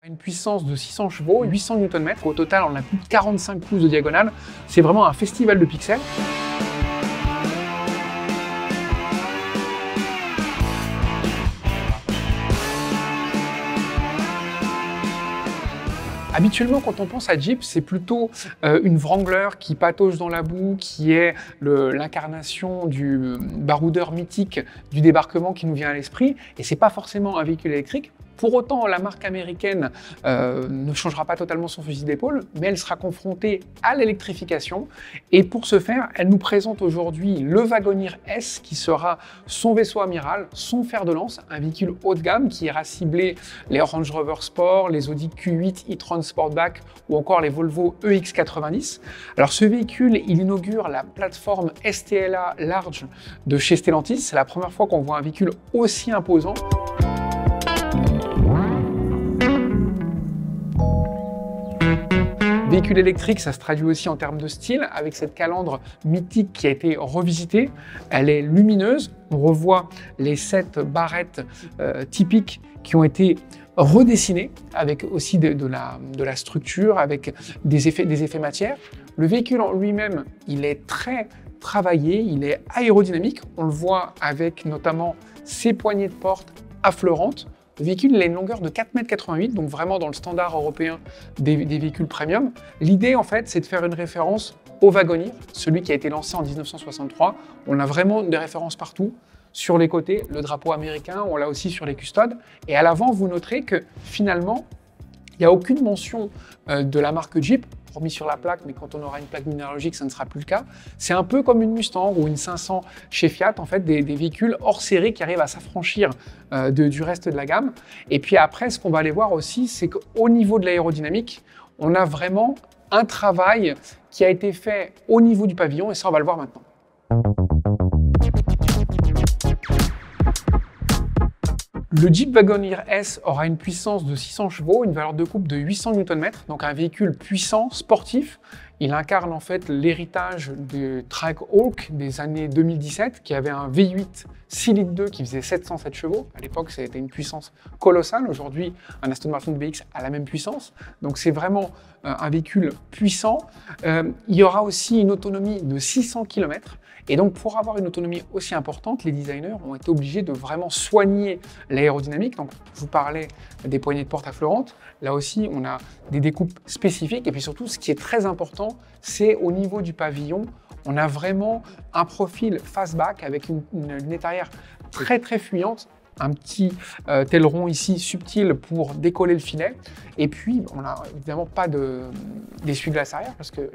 Une puissance de 600 chevaux, 800 Nm. Au total, on a plus de 45 pouces de diagonale. C'est vraiment un festival de pixels. Habituellement, quand on pense à Jeep, c'est plutôt une Wrangler qui patauge dans la boue, qui est l'incarnation du baroudeur mythique du débarquement qui nous vient à l'esprit. Et c'est pas forcément un véhicule électrique. Pour autant, la marque américaine ne changera pas totalement son fusil d'épaule, mais elle sera confrontée à l'électrification. Et pour ce faire, elle nous présente aujourd'hui le Wagoneer S, qui sera son vaisseau amiral, son fer de lance, un véhicule haut de gamme qui ira cibler les Range Rover Sport, les Audi Q8 e-tron Sportback ou encore les Volvo EX90. Alors ce véhicule, il inaugure la plateforme STLA Large de chez Stellantis. C'est la première fois qu'on voit un véhicule aussi imposant. Véhicule électrique, ça se traduit aussi en termes de style, avec cette calandre mythique qui a été revisitée. Elle est lumineuse, on revoit les 7 barrettes typiques qui ont été redessinées, avec aussi de la structure, avec des effets matière. Le véhicule en lui-même, il est très travaillé, il est aérodynamique. On le voit avec notamment ses poignées de porte affleurantes. Le véhicule il a une longueur de 4,88 m, donc vraiment dans le standard européen des véhicules premium. L'idée, en fait, c'est de faire une référence au Wagoneer, celui qui a été lancé en 1963. On a vraiment des références partout. Sur les côtés, le drapeau américain, on l'a aussi sur les custodes. Et à l'avant, vous noterez que finalement, il n'y a aucune mention de la marque Jeep, remis sur la plaque, mais quand on aura une plaque minéralogique, ça ne sera plus le cas. C'est un peu comme une Mustang ou une 500 chez Fiat, en fait, des véhicules hors série qui arrivent à s'affranchir du reste de la gamme. Et puis après, ce qu'on va aller voir aussi, c'est qu'au niveau de l'aérodynamique, on a vraiment un travail qui a été fait au niveau du pavillon, et ça, on va le voir maintenant. Le Jeep Wagoneer S aura une puissance de 600 chevaux, une valeur de couple de 800 Nm, donc un véhicule puissant, sportif. Il incarne en fait l'héritage du Trackhawk des années 2017, qui avait un V8 6 litres 2 qui faisait 707 chevaux. À l'époque, c'était une puissance colossale. Aujourd'hui, un Aston Martin BX a la même puissance. Donc c'est vraiment un véhicule puissant. Il y aura aussi une autonomie de 600 km. Et donc, pour avoir une autonomie aussi importante, les designers ont été obligés de vraiment soigner l'aérodynamique. Donc, je vous parlais des poignées de porte affleurantes. Là aussi, on a des découpes spécifiques. Et puis surtout, ce qui est très important, c'est au niveau du pavillon, on a vraiment un profil fastback avec une lunette arrière très très fuyante. Un petit aileron ici subtil pour décoller le filet. Et puis, on n'a évidemment pas d'essuie-glace arrière parce que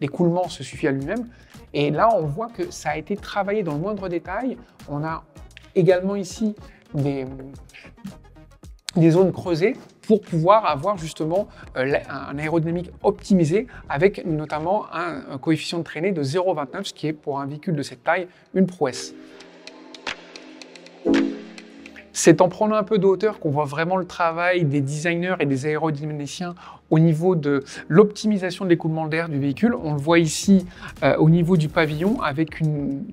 l'écoulement se suffit à lui-même. Et là, on voit que ça a été travaillé dans le moindre détail. On a également ici des zones creusées pour pouvoir avoir justement un aérodynamique optimisé avec notamment un coefficient de traînée de 0,29, ce qui est pour un véhicule de cette taille une prouesse. C'est en prenant un peu de hauteur qu'on voit vraiment le travail des designers et des aérodynamiciens au niveau de l'optimisation de l'écoulement d'air du véhicule. On le voit ici au niveau du pavillon avec une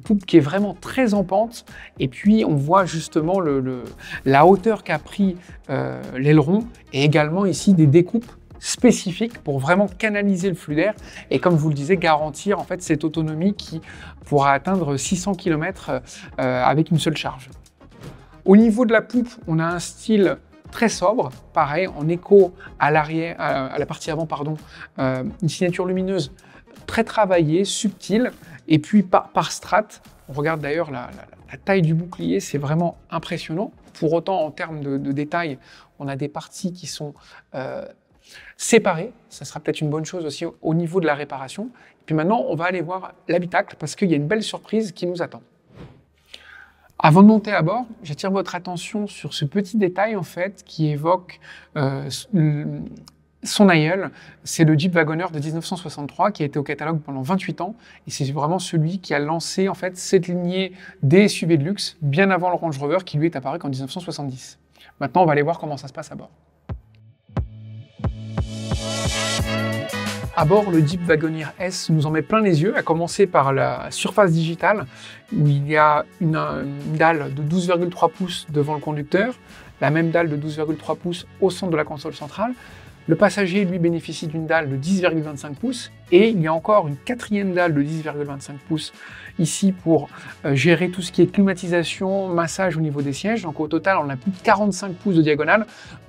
poupe qui est vraiment très en pente. Et puis on voit justement la hauteur qu'a pris l'aileron et également ici des découpes spécifiques pour vraiment canaliser le flux d'air et comme je vous le disais, garantir en fait cette autonomie qui pourra atteindre 600 km avec une seule charge. Au niveau de la poupe, on a un style très sobre, pareil, en écho à l'arrière, à la partie avant, pardon, une signature lumineuse très travaillée, subtile, et puis par strate. On regarde d'ailleurs la taille du bouclier, c'est vraiment impressionnant. Pour autant, en termes de détails, on a des parties qui sont séparées. Ça sera peut-être une bonne chose aussi au niveau de la réparation. Et puis maintenant, on va aller voir l'habitacle parce qu'il y a une belle surprise qui nous attend. Avant de monter à bord, j'attire votre attention sur ce petit détail en fait qui évoque son aïeul. C'est le Jeep Wagoneer de 1963 qui a été au catalogue pendant 28 ans et c'est vraiment celui qui a lancé en fait cette lignée des SUV de luxe bien avant le Range Rover qui lui est apparu qu'en 1970. Maintenant, on va aller voir comment ça se passe à bord. À bord, le Jeep Wagoneer S nous en met plein les yeux, à commencer par la surface digitale, où il y a une dalle de 12,3 pouces devant le conducteur, la même dalle de 12,3 pouces au centre de la console centrale. Le passager, lui, bénéficie d'une dalle de 10,25 pouces et il y a encore une quatrième dalle de 10,25 pouces ici pour gérer tout ce qui est climatisation, massage au niveau des sièges. Donc au total, on a plus de 45 pouces de diagonale.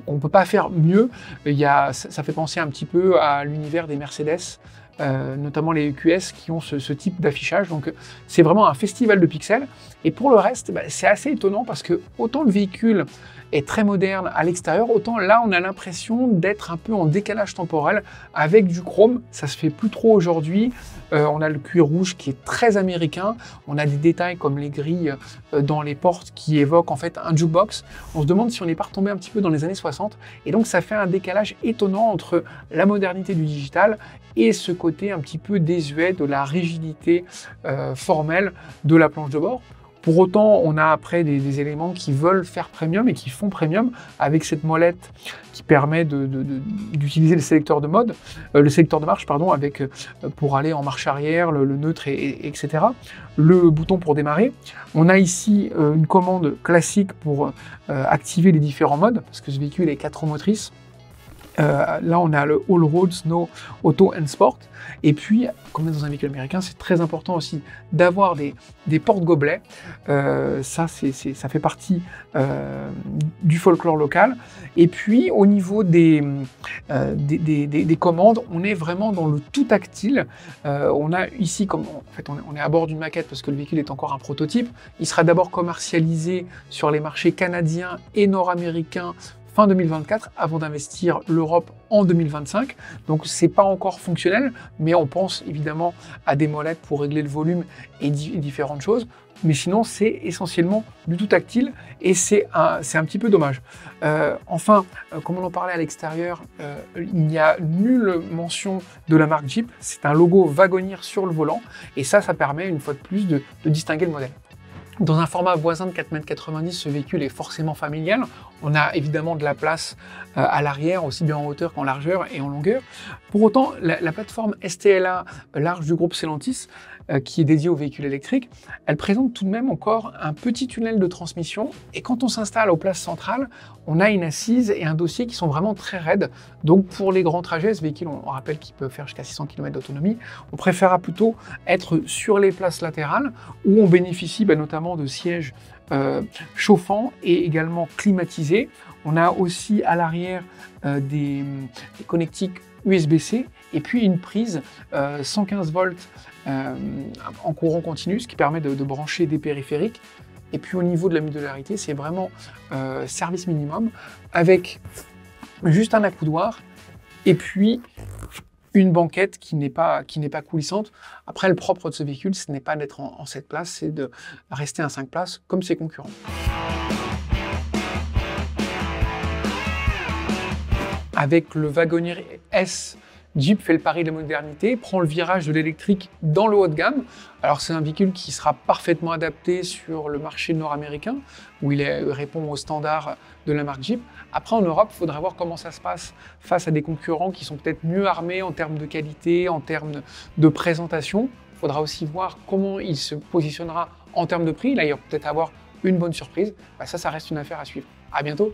On ne peut pas faire mieux. Ça fait penser un petit peu à l'univers des Mercedes, notamment les EQS qui ont ce type d'affichage. Donc c'est vraiment un festival de pixels. Et pour le reste, c'est assez étonnant parce que autant le véhicule est très moderne à l'extérieur, autant là on a l'impression d'être un peu en décalage temporel avec du chrome. Ça se fait plus trop aujourd'hui. On a le cuir rouge qui est très américain. On a des détails comme les grilles dans les portes qui évoquent en fait un jukebox. On se demande si on n'est pas retombé un petit peu dans les années 60. Et donc ça fait un décalage étonnant entre la modernité du digital et ce côté un petit peu désuet de la rigidité formelle de la planche de bord. Pour autant, on a après des éléments qui veulent faire premium et qui font premium avec cette molette qui permet d'utiliser le sélecteur de mode, le sélecteur de marche, pardon, avec pour aller en marche arrière, le neutre, etc. Le bouton pour démarrer. On a ici une commande classique pour activer les différents modes, parce que ce véhicule est 4 roues motrices. Là, on a le All Road, Snow, Auto and Sport. Et puis, comme on est dans un véhicule américain, c'est très important aussi d'avoir des porte-gobelets. Ça fait partie du folklore local. Et puis, au niveau des commandes, on est vraiment dans le tout tactile. On a ici, on est à bord d'une maquette parce que le véhicule est encore un prototype. Il sera d'abord commercialisé sur les marchés canadiens et nord-américains fin 2024, avant d'investir l'Europe en 2025. Donc c'est pas encore fonctionnel, mais on pense évidemment à des molettes pour régler le volume et différentes choses. Mais sinon, c'est essentiellement du tout tactile et c'est un petit peu dommage. Enfin, comme on en parlait à l'extérieur, il n'y a nulle mention de la marque Jeep. C'est un logo Wagoneer sur le volant et ça permet une fois de plus de distinguer le modèle. Dans un format voisin de 4,90 m, ce véhicule est forcément familial. On a évidemment de la place à l'arrière, aussi bien en hauteur qu'en largeur et en longueur. Pour autant, la plateforme STLA large du groupe Stellantis, qui est dédiée aux véhicules électriques, elle présente tout de même encore un petit tunnel de transmission. Et quand on s'installe aux places centrales, on a une assise et un dossier qui sont vraiment très raides. Donc pour les grands trajets, ce véhicule, on rappelle qu'il peut faire jusqu'à 600 km d'autonomie. On préférera plutôt être sur les places latérales où on bénéficie notamment de sièges chauffants et également climatisés. On a aussi à l'arrière des connectiques USB-C et puis une prise 115 volts en courant continu, ce qui permet de brancher des périphériques. Et puis au niveau de la modularité, c'est vraiment service minimum avec juste un accoudoir et puis une banquette qui n'est pas coulissante. Après, le propre de ce véhicule, ce n'est pas d'être en 7 places, c'est de rester à 5 places comme ses concurrents. Avec le Wagoneer S, Jeep fait le pari de la modernité, prend le virage de l'électrique dans le haut de gamme. Alors c'est un véhicule qui sera parfaitement adapté sur le marché nord-américain, où il répond aux standards de la marque Jeep. Après en Europe, il faudra voir comment ça se passe face à des concurrents qui sont peut-être mieux armés en termes de qualité, en termes de présentation. Il faudra aussi voir comment il se positionnera en termes de prix. Là, il va peut-être avoir une bonne surprise. Ça reste une affaire à suivre. À bientôt.